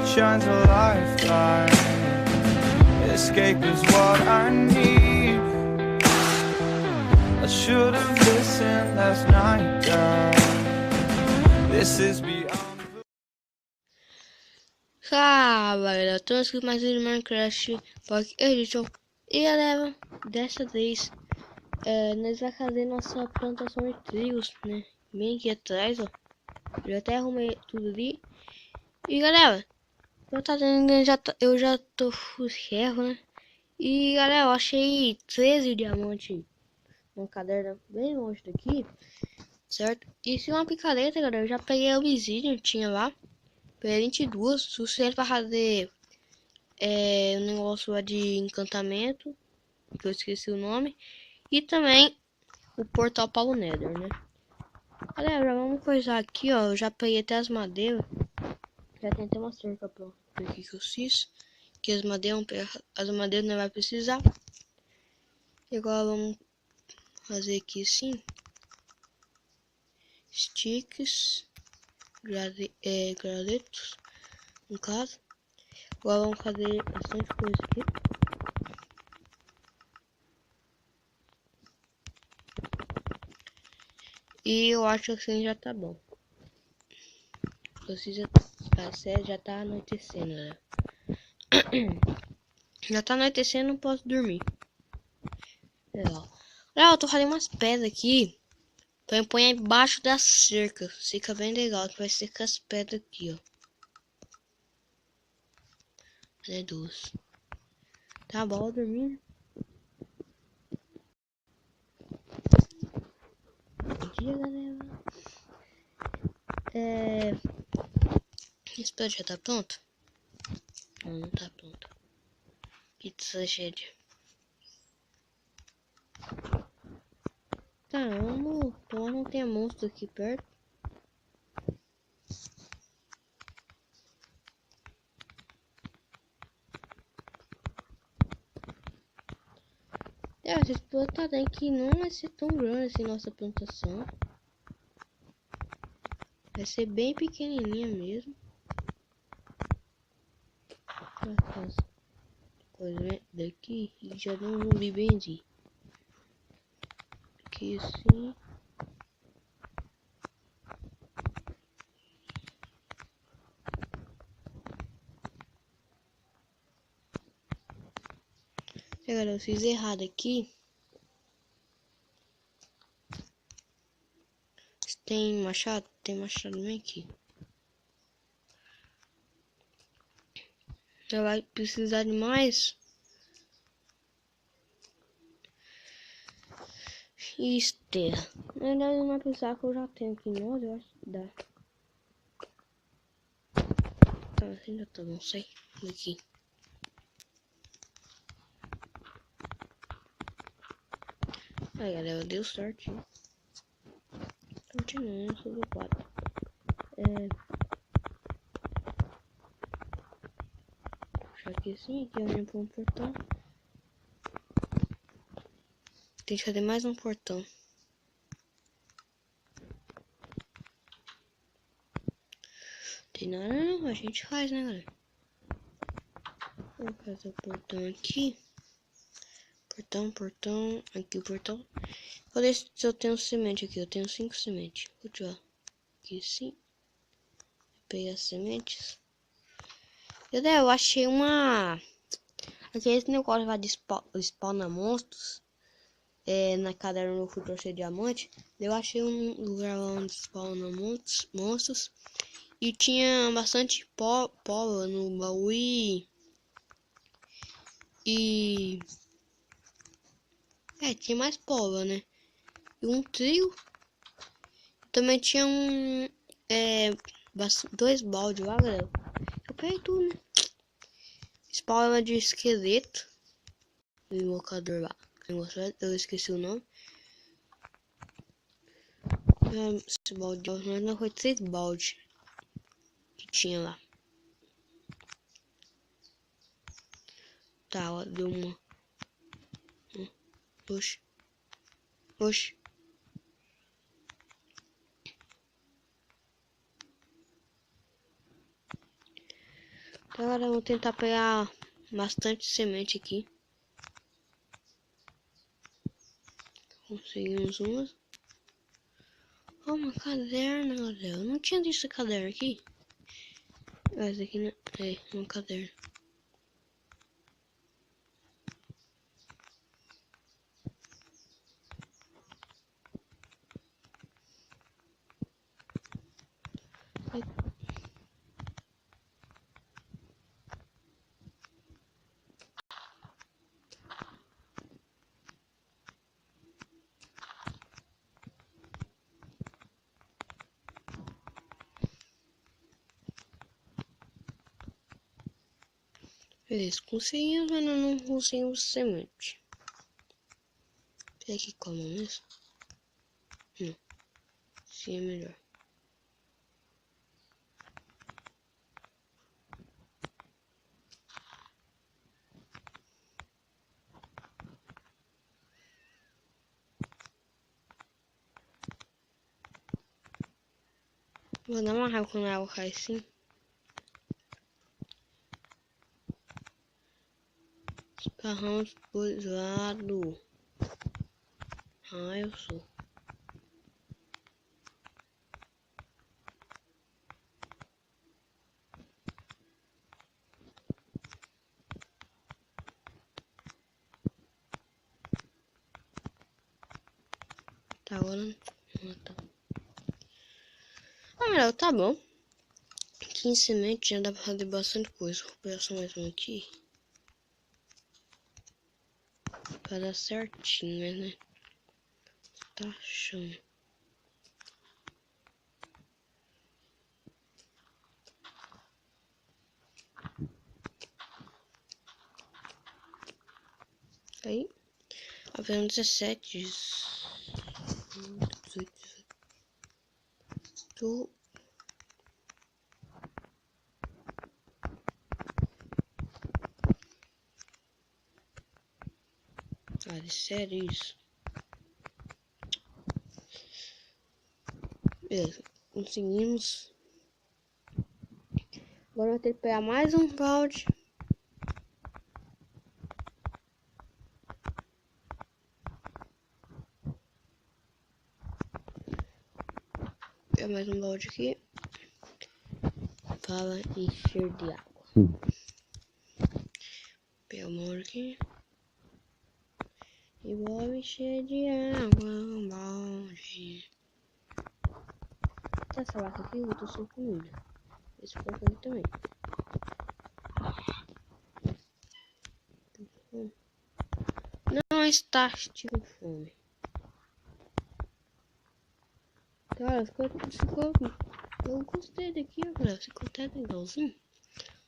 shines a lifeline. Escape is what I need. I should have listened last night, girl. This is beyond. Fala galera, eu tô aqui mais um Minecraft Pocket Edition. E galera, dessa vez nós vamos fazer nossa plantação de trigos, né? Bem aqui atrás, ó. Já até arrumei tudo ali. E galera, eu já tô ferro, né? E galera, eu achei 13 diamantes no caderno bem longe daqui, certo? E se uma picareta, galera, eu já peguei o obsidian, tinha lá. Peguei 22, suficiente para fazer um negócio lá de encantamento, que eu esqueci o nome. E também o portal para o Nether, né? Galera, vamos coisar aqui, ó. Eu já peguei até as madeiras. Já tem até uma cerca pronta aqui que eu fiz. Que as madeiras não vai precisar. E agora vamos fazer aqui assim. Sticks. Gravetos. No caso. Agora vamos fazer bastante coisa aqui. E eu acho que assim já tá bom. Já tá anoitecendo, né? Já tá anoitecendo, não posso dormir. Legal. Eu tô fazendo umas pedras aqui. Então eu ponho embaixo da cerca. Fica bem legal. Que vai ser com as pedras aqui, ó. É duas. Tá bom, dormir. Bom dia, galera. Esse prédio já tá pronto? Não, não tá pronto. Pizza shed. Tá, vamos. Então não tem monstro aqui perto. Vocês podem que não vai ser tão grande assim nossa plantação. Vai ser bem pequenininha mesmo. As coisas daqui e já não me vendi. Aqui sim. Galera, eu fiz errado aqui. Tem machado? Tem machado bem aqui. Já vai precisar de mais. E esteira. Na verdade não vai precisar, que eu já tenho aqui. Nossa, eu acho que dá. Tá, ainda tá bom, sai daqui. Aí galera, deu sorte. Continuando, sou do 4. Puxar aqui assim, aqui eu venho pra um portão. Tem que fazer mais um portão. Tem nada não, a gente faz, né galera? Vou fazer o portão aqui. Portão, aqui o portão. Vou ver se eu tenho semente aqui, eu tenho 5 sementes. Vou tirar aqui sim. Pegar as sementes. Eu achei uma... Aquele negócio lá de spawnar monstros. Na cadeira no futuro cheio de diamante. Eu achei um lugar onde spawna monstros. E tinha bastante pó no baú e tinha mais pólvora, né? E um trio. Também tinha dois baldes lá, galera. Eu peguei tudo, né? Spawn de esqueleto. O invocador lá. Eu esqueci o nome. Esse balde, mas não foi 3 baldes que tinha lá. Tá, ó, deu uma. Oxe. Então agora eu vou tentar pegar bastante semente aqui. Conseguimos umas. Oh, uma caderna, galera. Eu não tinha visto caderno aqui. Essa aqui não é um caderno. Beleza, conseguimos, mas não conseguimos semente. Será que como mesmo? Não. Sim, é melhor. Vou dar uma raiva quando a água cai assim. Esparramos pro lado. Ah, eu sou. Tá, agora não. Tá. Ah, melhor, tá bom. 15 sementes já dá pra fazer bastante coisa. Vou pegar só mais um aqui. Pra dar certinho, né? Tá achando. Aí. Havendo 17. 18. Tô. Ah, sério isso? Beleza, conseguimos. Agora eu vou ter que pegar mais um balde. Pegar mais um balde aqui. Para encher de água. Pegar um balde aqui. E vou encher de água um balde. Essa vaca aqui eu tô sem comida. Esse porco aqui também. Não está com fome. Cara, ficou. Eu gostei daqui, galera. Ficou até legalzinho.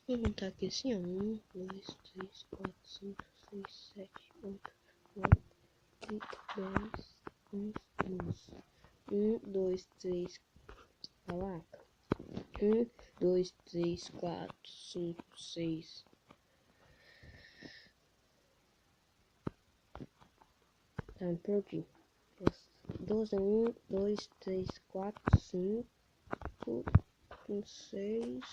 Vou contar aqui assim, ó. 1, 2, 3, 4, 5, 6, 7, 8, 9, 10, 11, 12. 1, 2, 3, caraca. 1, 2, 3, 4, 5, 6. Tá, me perdi. 12, 1, 2, 3, 4, 5, 6.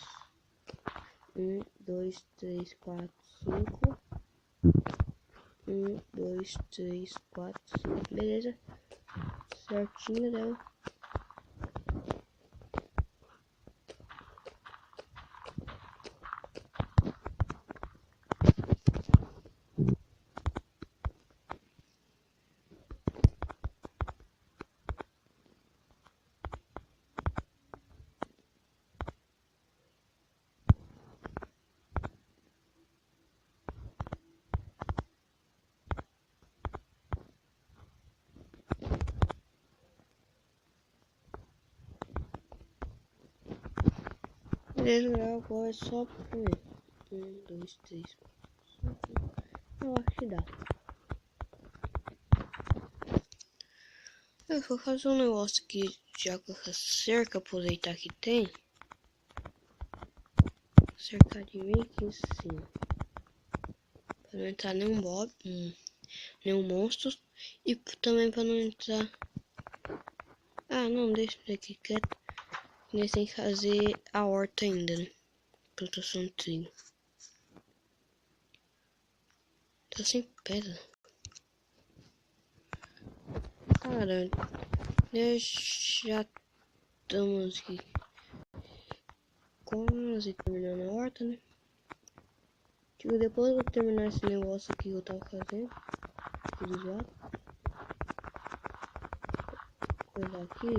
1, 2, 3, 4, 5. 1, 2, 3, 4, 5. Beleza. Certinho, né? Beleza, agora é só comer. 1, 2, 3, 4, 5. Eu acho que dá. Eu vou fazer um negócio aqui já com essa cerca, aproveitar que tem. Cercar de meio que assim. Pra não entrar nenhum nenhum monstro. E também pra não entrar. Ah, não, deixa isso aqui quieto. Nós tem que fazer a horta ainda, né? Plantação de trigo. Tá sem pedra. Cara, já estamos aqui quase terminando a horta, né? Tipo, depois eu vou terminar esse negócio aqui que eu tava fazendo. Aqui dos lados. Coisa aqui.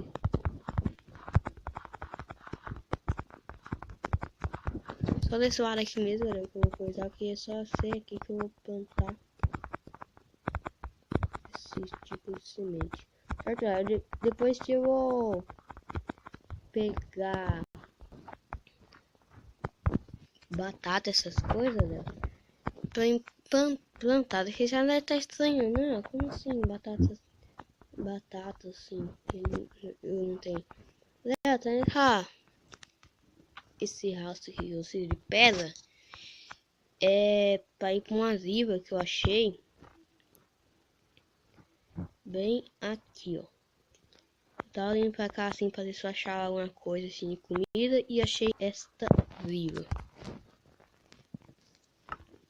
Só desse lado aqui mesmo, galera, que eu vou coisar aqui. É só ser aqui que eu vou plantar esse tipo de semente. Certo, galera? Depois que eu vou pegar batata, essas coisas, né? Plantar, que já deve estar estranho, né? Como assim, batata assim, eu não tenho. Galera, tá esse rastro aqui que eu sei de pedra é pra ir pra uma viva que eu achei bem aqui, ó. Tava indo pra cá assim pra ver se eu achava alguma coisa assim de comida e achei esta viva.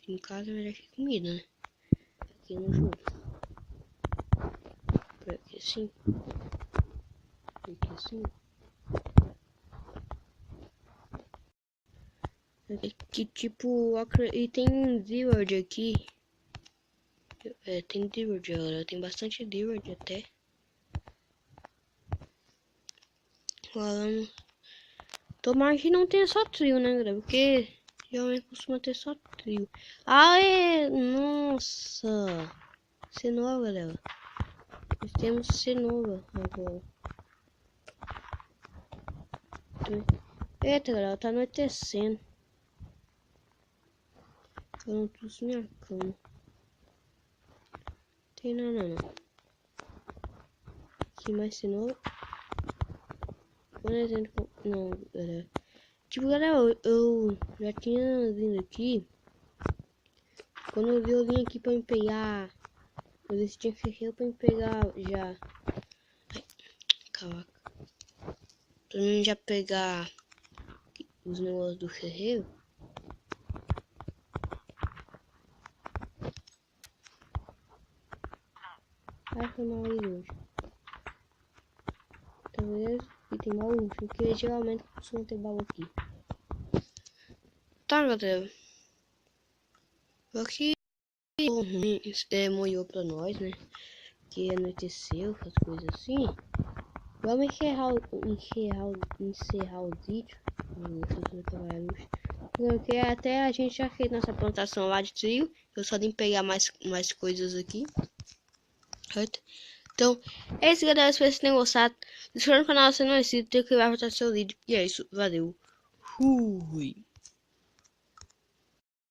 Em casa eu já achei comida, né? Aqui no jogo. Por aqui assim. Por aqui assim. Aqui tipo, e tem Deward aqui. É, tem Deward, galera. Tem bastante Deward até. Falando. Tomara que não tenha só trio, né, galera? Porque geralmente costuma ter só trio. Ah, é! Nossa! Cenoura, galera. Nós temos cenoura agora. Eita, galera, tá anoitecendo. Eu não trouxe minha cama. Tem nada não. Aqui mais cenoura. Não, galera. Tipo, galera, eu já tinha vindo aqui. Quando eu vi, eu vim aqui pra me pegar. Eu vi se tinha ferreiro pra me pegar já. Ai, caraca. Pra mim já pegar os negócios do ferreiro. Ai, foi mal aí hoje. Tá beleza? E tem baú, porque geralmente costuma ter baú aqui. Tá, galera. Aqui molhou pra nós, né? Que anoiteceu, essas coisas assim. Vamos encerrar o vídeo. Porque até a gente já fez nossa plantação lá de trio. Eu só tenho que pegar mais coisas aqui. Certo? Então, é isso, galera. Espero que vocês tenham gostado. Se inscreva no canal se não é inscrito, tem que vai votar seu vídeo. E é isso. Valeu. Fui.